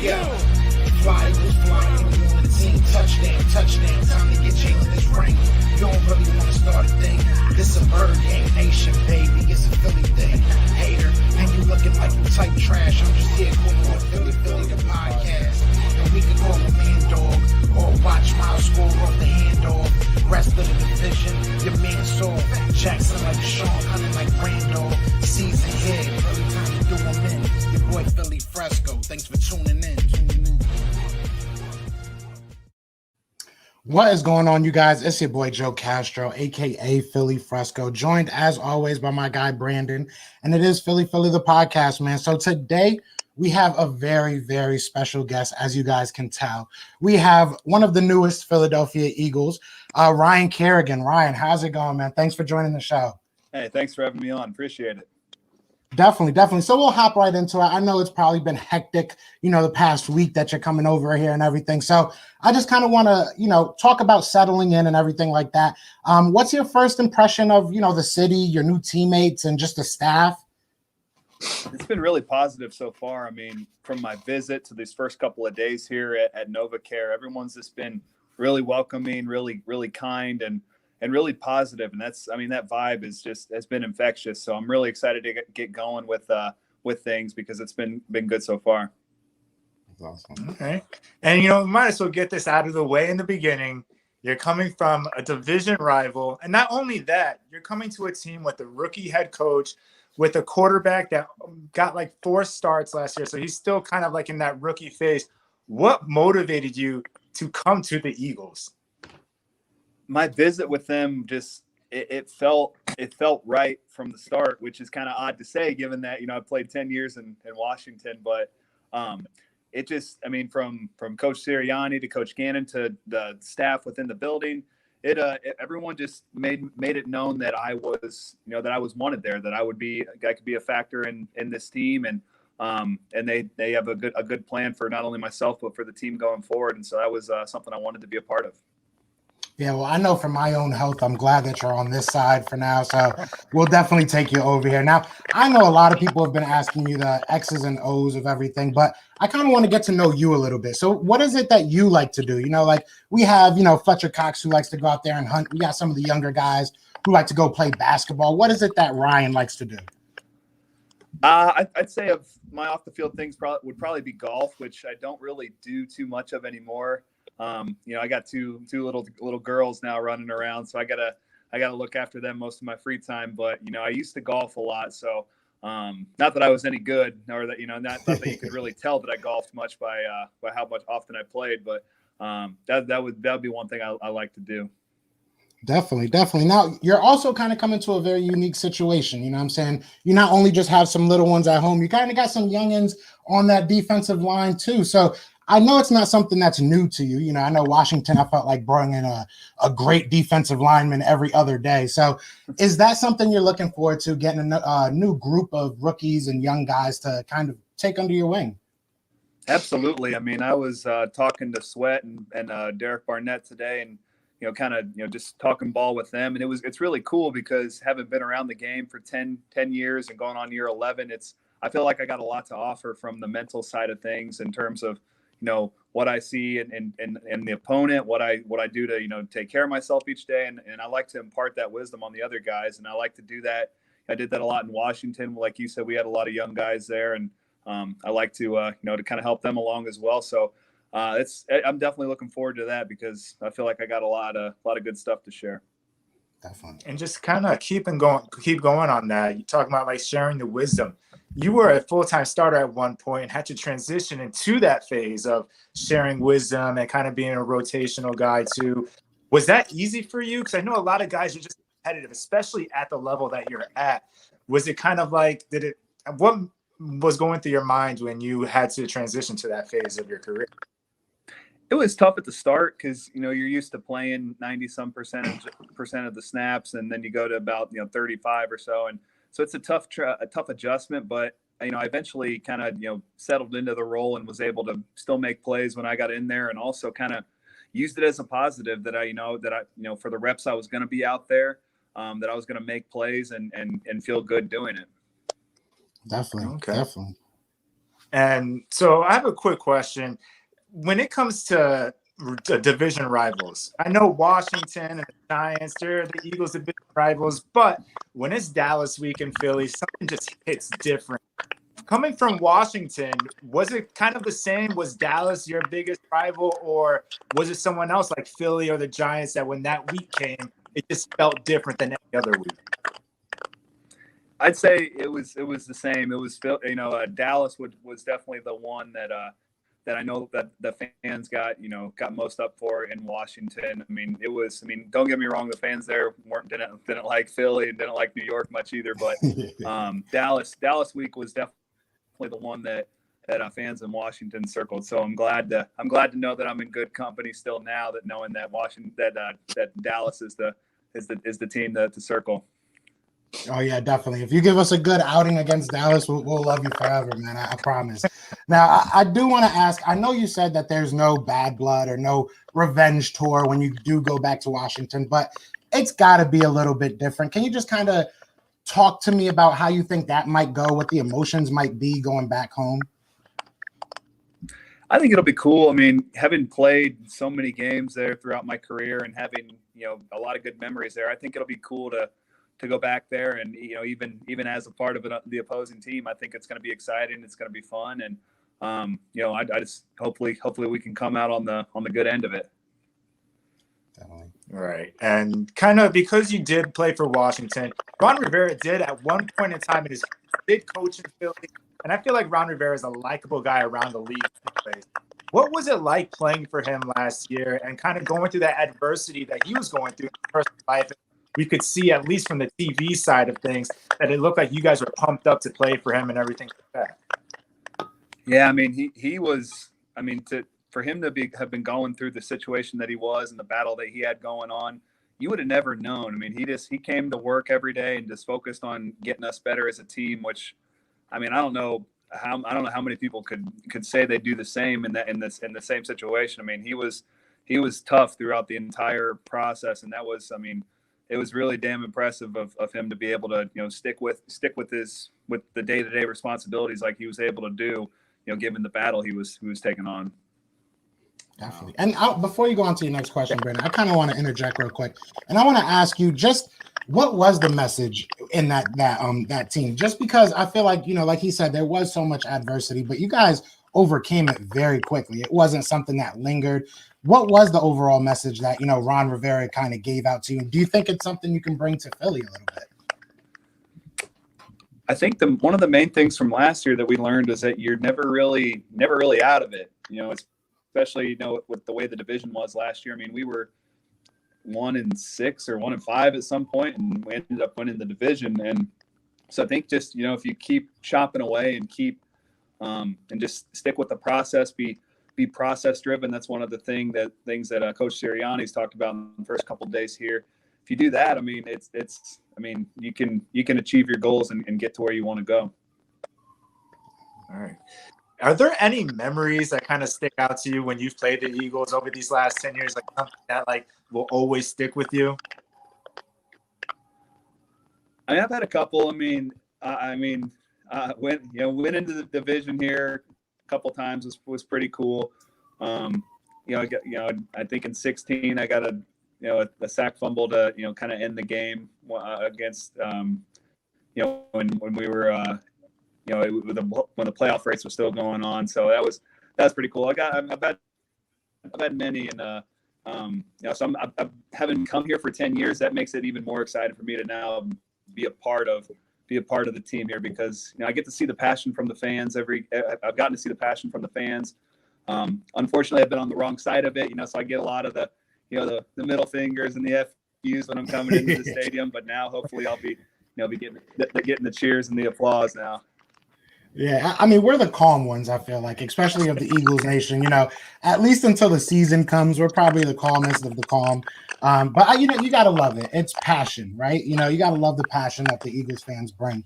Yeah. Fly Eagles flying on the team. Touchdown, touchdown. Time to get Jalen this ring. You don't really want to start a thing. This a bird game nation, baby. It's a Philly thing. Hater, and you looking like you type trash. I'm just here calling on Philly the podcast. And we can call a man dog or watch Miles score off the handoff. Rest of the division, your man saw Jackson like Sean, hunting like Randolph. Season here, early time to do them in. Your boy Philly Fresco. Thanks for tuning in. What is going on, you guys? It's your boy Joe Castro, aka Philly Fresco, joined as always by my guy Brandon, and it is Philly the podcast, man. So today we have a very, very special guest, as you guys can tell. We have one of the newest Philadelphia Eagles, Ryan Kerrigan. Ryan, how's it going, man? Thanks for joining the show. Hey, thanks for having me on. Appreciate it. Definitely. So we'll hop right into it. I know it's probably been hectic, the past week that you're coming over here and everything. So I just kind of want to, talk about settling in and everything like that. What's your first impression of, the city, your new teammates, and just the staff? It's been really positive so far. I mean, from my visit to these first couple of days here at NovaCare, everyone's just been really welcoming, really, really kind, and really positive. And that vibe has been infectious. So I'm really excited to get going with things because it's been good so far. That's awesome. Okay. And, we might as well get this out of the way in the beginning. You're coming from a division rival. And not only that, you're coming to a team with a rookie head coach, with a quarterback that got like 4 starts last year. So he's still kind of like in that rookie phase. What motivated you to come to the Eagles? My visit with them it felt right from the start, which is kind of odd to say given that I played 10 years in Washington, but from Coach Sirianni to Coach Gannon to the staff within the building, everyone just made it known that I was wanted there, that I could be a factor in this team, and they have a good plan for not only myself but for the team going forward, and so that was something I wanted to be a part of. Yeah, well, I know for my own health, I'm glad that you're on this side for now. So we'll definitely take you over here. Now, I know a lot of people have been asking you the X's and O's of everything, but I kind of want to get to know you a little bit. So what is it that you like to do? Like we have, Fletcher Cox who likes to go out there and hunt. We got some of the younger guys who like to go play basketball. What is it that Ryan likes to do? I'd say of my off the field things would probably be golf, which I don't really do too much of anymore. I got two little girls now running around, so I gotta look after them most of my free time. But I used to golf a lot, so not that I was any good, or that not that you could really tell that I golfed much by how much often I played. But that would be one thing I like to do. Definitely. Now, you're also kind of coming to a very unique situation. You know what I'm saying? You not only just have some little ones at home, you kind of got some youngins on that defensive line too. So I know it's not something that's new to you. I know Washington, I felt like brought in a great defensive lineman every other day. So is that something you're looking forward to, getting a new group of rookies and young guys to kind of take under your wing? Absolutely. I mean, I was talking to Sweat and Derek Barnett today, and just talking ball with them. And it's really cool because having been around the game for 10 years and going on year 11, I feel like I got a lot to offer from the mental side of things in terms of, what I see and the opponent, what I do to, take care of myself each day. And I like to impart that wisdom on the other guys. And I like to do that. I did that a lot in Washington. Like you said, we had a lot of young guys there, and I like to, to kind of help them along as well. So I'm definitely looking forward to that because I feel like I got a lot of good stuff to share. Definitely. And just kind of keep going on that. You talk about like sharing the wisdom. You were a full-time starter at one point and had to transition into that phase of sharing wisdom and kind of being a rotational guy too. Was that easy for you? Because I know a lot of guys are just competitive, especially at the level that you're at. Was it kind of like, what was going through your mind when you had to transition to that phase of your career? It was tough at the start because you're used to playing 90-some percent of the snaps, and then you go to about 35 or so, and so it's a tough adjustment. But I eventually kind of settled into the role and was able to still make plays when I got in there, and also kind of used it as a positive that I for the reps I was going to be out there, that I was going to make plays and feel good doing it. Definitely. And so I have a quick question. When it comes to division rivals, I know Washington and the Giants, they're the Eagles' division rivals, but when it's Dallas week in Philly, something just hits different. Coming from Washington, was it kind of the same? Was Dallas your biggest rival, or was it someone else like Philly or the Giants that when that week came, it just felt different than any other week? I'd say it was the same. It was, Dallas was definitely the one that I know that the fans got most up for in Washington. I mean, don't get me wrong, the fans there didn't like Philly and didn't like New York much either, but Dallas week was definitely the one that fans in Washington circled. So I'm glad to know that I'm in good company still now, that knowing that that Dallas is the team to circle. Oh yeah, definitely. If you give us a good outing against Dallas, we'll love you forever, man. I promise. Now, I do want to ask, I know you said that there's no bad blood or no revenge tour when you do go back to Washington, but it's got to be a little bit different. Can you just kind of talk to me about how you think that might go, what the emotions might be going back home? I think it'll be cool. I mean, having played so many games there throughout my career and having, a lot of good memories there, I think it'll be cool to go back there and, even as a part of the opposing team, I think it's going to be exciting. It's going to be fun. And, I just hopefully we can come out on the good end of it. Definitely. Right. And kind of because you did play for Washington, Ron Rivera did at one point in time in his did coach in Philly. And I feel like Ron Rivera is a likable guy around the league anyways. What was it like playing for him last year and kind of going through that adversity that he was going through in his personal life? We could see, at least from the TV side of things, that it looked like you guys were pumped up to play for him and everything like that. Yeah, I mean, he was. I mean, for him to have been going through the situation that he was and the battle that he had going on, you would have never known. I mean, he came to work every day and just focused on getting us better as a team. Which, I mean, I don't know how many people could say they do the same in the same situation. I mean, he was tough throughout the entire process, and that was, I mean, it was really damn impressive of him to be able to stick with the day-to-day responsibilities like he was able to do, given the battle he was taking on. Definitely. And before you go on to your next question, Brandon, I kind of want to interject real quick, and I want to ask you just what was the message in that team? Just because I feel like like he said, there was so much adversity, but you guys overcame it very quickly. It wasn't something that lingered. What was the overall message that Ron Rivera kind of gave out to you? Do you think it's something you can bring to Philly a little bit? I think one of the main things from last year that we learned is that you're never really out of it. Especially with the way the division was last year. I mean, we were 1-6 or 1-5 at some point, and we ended up winning the division. And so I think just if you keep chopping away and keep and just stick with the process, be process driven. That's one of the things that Coach Sirianni's talked about in the first couple of days here. If you do that, I mean, you can achieve your goals and get to where you want to go. All right. Are there any memories that kind of stick out to you when you've played the Eagles over these last 10 years, like something that will always stick with you? I mean, I've had a couple. Went into the division here a couple times was pretty cool. I think in 2016 I got a sack fumble to kind of end the game against when we were when the playoff race was still going on. So that's pretty cool. I've had many, and so I haven't come here for 10 years. That makes it even more exciting for me to now be a part of the team here, because I get to see the passion from the fans. I've gotten to see the passion from the fans. Unfortunately, I've been on the wrong side of it, so I get a lot of the middle fingers and the FUs when I'm coming into the stadium. But now, hopefully, I'll be getting the cheers and the applause now. Yeah, I mean, we're the calm ones, I feel like, especially of the Eagles Nation. At least until the season comes, we're probably the calmest of the calm. But you got to love it. It's passion, right? You got to love the passion that the Eagles fans bring.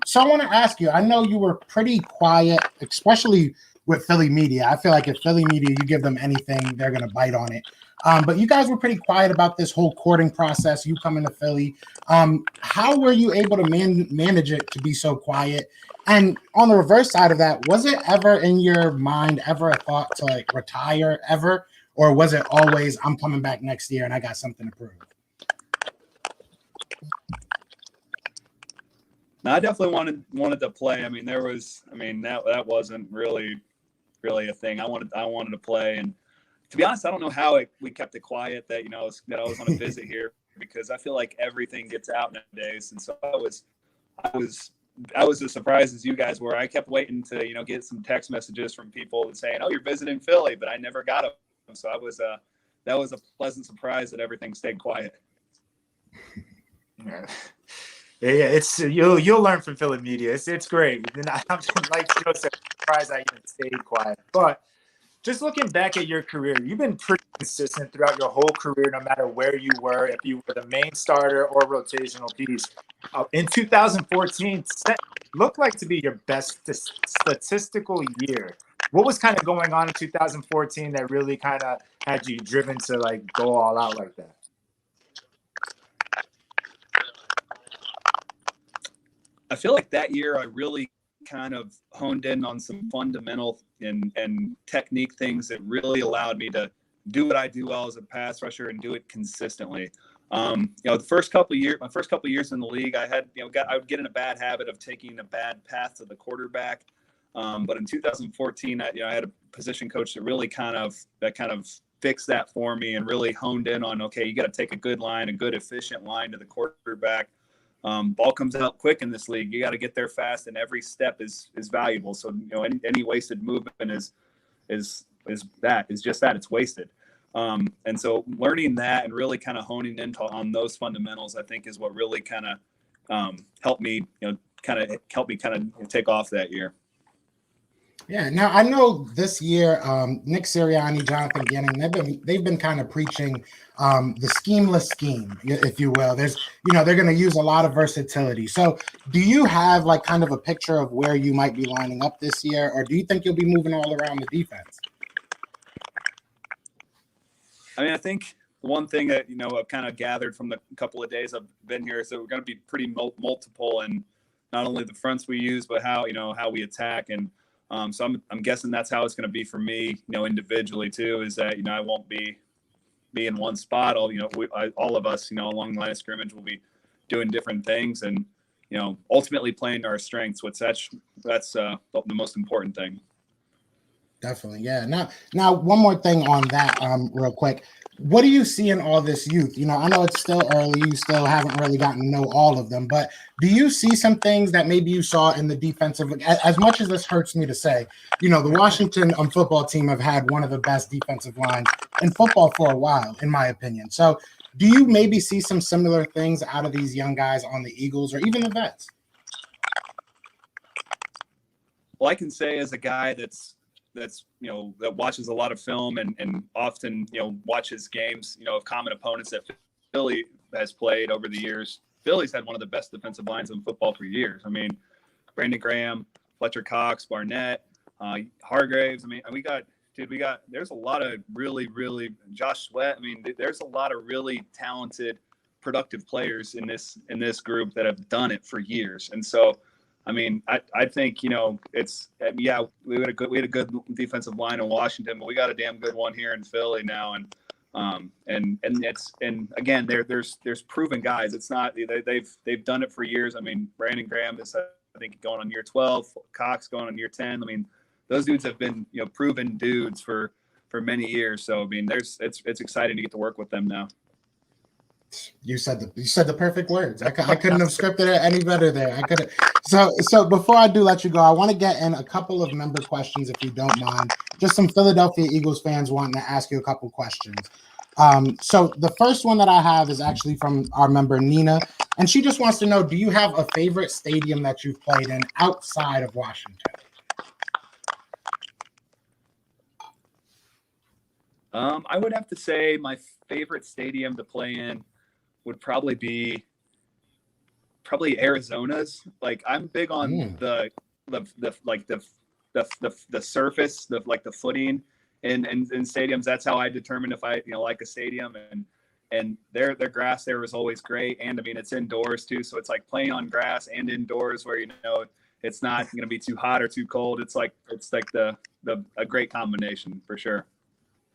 So I want to ask you, I know you were pretty quiet, especially with Philly media. I feel like if Philly media, you give them anything, they're going to bite on it. But you guys were pretty quiet about this whole courting process, you coming to Philly. How were you able to manage it to be so quiet? And on the reverse side of that, was it ever in your mind, ever a thought to like retire ever? Or was it always, I'm coming back next year and I got something to prove? No, I definitely wanted to play. I mean, that wasn't really a thing. I wanted to play, and to be honest, I don't know how we kept it quiet that that I was on a visit here, because I feel like everything gets out nowadays, and so I was as surprised as you guys were. I kept waiting to get some text messages from people saying, "Oh, you're visiting Philly," but I never got them. So that was a pleasant surprise that everything stayed quiet. Yeah. Yeah, it's you'll learn from Philly media. It's great. And I'm like Joe said, surprised I even stayed quiet. But just looking back at your career, you've been pretty consistent throughout your whole career, no matter where you were, if you were the main starter or rotational piece. In 2014, looked like to be your best statistical year. What was kind of going on in 2014 that really kind of had you driven to like go all out like that? I feel like that year I really kind of honed in on some fundamental and technique things that really allowed me to do what I do well as a pass rusher and do it consistently. The first couple of years in the league, I had, I would get in a bad habit of taking a bad path to the quarterback. But in 2014, I had a position coach that really kind of fixed that for me and really honed in on, okay, you got to take a good line, a good efficient line to the quarterback. Ball comes out quick in this league. You got to get there fast, and every step is valuable. So any wasted movement is just that. It's wasted. And so learning that and really kind of honing in on those fundamentals, I think, is what really kind of helped me take off that year. Yeah. Now I know this year, Nick Sirianni, Jonathan Gannon, they've been kind of preaching the schemeless scheme, if you will. There's, they're going to use a lot of versatility. So, do you have like kind of a picture of where you might be lining up this year, or do you think you'll be moving all around the defense? I mean, I think one thing that I've kind of gathered from the couple of days I've been here is that we're going to be pretty multiple, and not only the fronts we use, but how we attack. And so I'm guessing that's how it's going to be for me, individually too, is that, I won't be in one spot. All of us, along the line of scrimmage will be doing different things and, ultimately playing to our strengths, that's the most important thing. Definitely. Yeah. Now, one more thing on that, real quick. What do you see in all this youth? I know it's still early. You still haven't really gotten to know all of them, but do you see some things that maybe you saw in the defensive? As much as this hurts me to say, the Washington football team have had one of the best defensive lines in football for a while, in my opinion. So do you maybe see some similar things out of these young guys on the Eagles or even the vets? Well, I can say as a guy that watches a lot of film and often watches games of common opponents that Philly has played over the years. Philly's had one of the best defensive lines in football for years. I mean, Brandon Graham, Fletcher Cox, Barnett, Hargraves. I mean, there's a lot of really Josh Sweat. I mean, there's a lot of really talented, productive players in this group that have done it for years. And so, I mean, I think we had a good defensive line in Washington, but we got a damn good one here in Philly now, and again, there's proven guys. It's not they've done it for years. I mean, Brandon Graham is I think going on year 12, Cox going on year 10. I mean, those dudes have been proven dudes for many years. So I mean, it's exciting to get to work with them now. You said the perfect words. I couldn't have scripted it any better there. I could. So before I do let you go, I want to get in a couple of member questions, if you don't mind. Just some Philadelphia Eagles fans wanting to ask you a couple questions. So the first one that I have is actually from our member Nina, and she just wants to know: do you have a favorite stadium that you've played in outside of Washington? I would have to say my favorite stadium to play in would probably be Arizona's. Like, I'm big on the the surface, the footing in stadiums. That's how I determine if I like a stadium. And their grass there was always great. And I mean, it's indoors too, so it's like playing on grass and indoors where it's not going to be too hot or too cold. It's like a great combination for sure.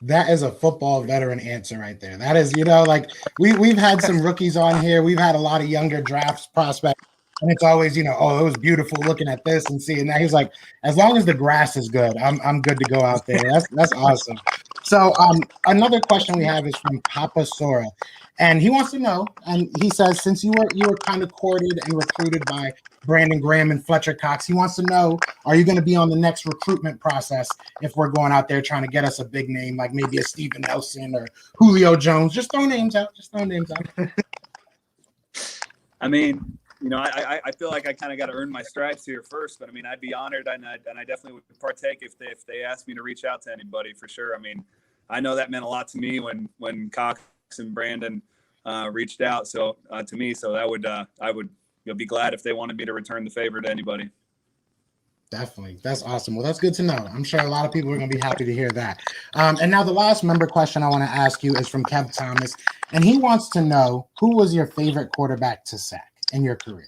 That is a football veteran answer right there. That is, like we've had some rookies on here. We've had a lot of younger drafts prospects, and it's always, oh, it was beautiful looking at this and seeing that. He's like, as long as the grass is good, I'm good to go out there. That's awesome. So another question we have is from Papa Sora, and he wants to know, and he says, since you were kind of courted and recruited by Brandon Graham and Fletcher Cox, he wants to know, are you going to be on the next recruitment process if we're going out there trying to get us a big name, like maybe a Steven Nelson or Julio Jones? Just throw names out. I mean, I feel like I kind of got to earn my stripes here first, but I mean, I'd be honored and I definitely would partake if they asked me to reach out to anybody for sure. I mean, I know that meant a lot to me when Cox and Brandon reached out. So to me, so that would I would be glad if they wanted me to return the favor to anybody. Definitely. That's awesome. Well, that's good to know. I'm sure a lot of people are going to be happy to hear that. And now the last member question I want to ask you is from Kev Thomas, and he wants to know, who was your favorite quarterback to sack in your career?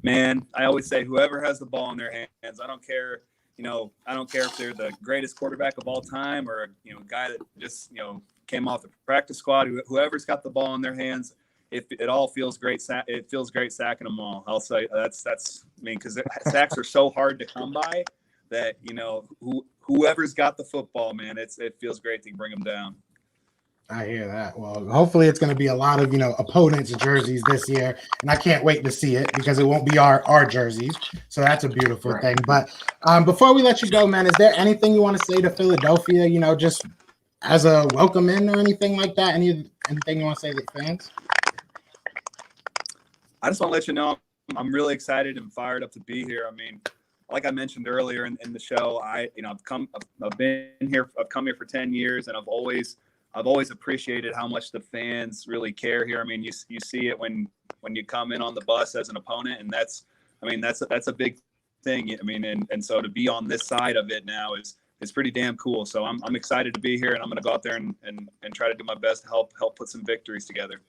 Man, I always say whoever has the ball in their hands. I don't care if they're the greatest quarterback of all time or a guy that just came off the practice squad. Whoever's got the ball in their hands, it all feels great. It feels great sacking them all. I'll say that's because sacks are so hard to come by that whoever's got the football, man, it feels great to bring them down. I hear that. Well, hopefully it's going to be a lot of, opponents' jerseys this year. And I can't wait to see it because it won't be our jerseys. So that's a beautiful thing. But before we let you go, man, is there anything you want to say to Philadelphia, just as a welcome in or anything like that? Anything you want to say to the fans? I just want to let you know I'm really excited and fired up to be here. I mean, like I mentioned earlier in the show, I've come here for 10 years, and I've always appreciated how much the fans really care here. I mean, you see it when you come in on the bus as an opponent, and that's a big thing. I mean, and so to be on this side of it now is pretty damn cool. So I'm excited to be here, and I'm going to go out there and try to do my best to help put some victories together.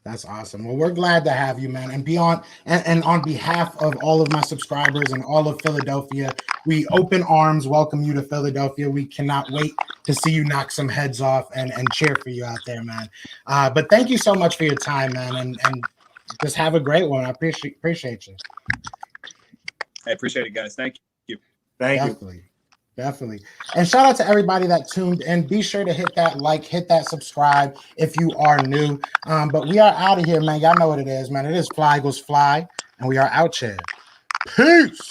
That's awesome. Well, we're glad to have you, man. And on behalf of all of my subscribers and all of Philadelphia, we open arms welcome you to Philadelphia. We cannot wait to see you knock some heads off and cheer for you out there, man. But thank you so much for your time, man, and just have a great one. I appreciate you. I appreciate it, guys. Thank you. Thank you. Definitely. And shout out to everybody that tuned in. Be sure to hit that like, hit that subscribe if you are new. But we are out of here, man. Y'all know what it is, man. It is Fly Eagles Fly, and we are out here. Peace.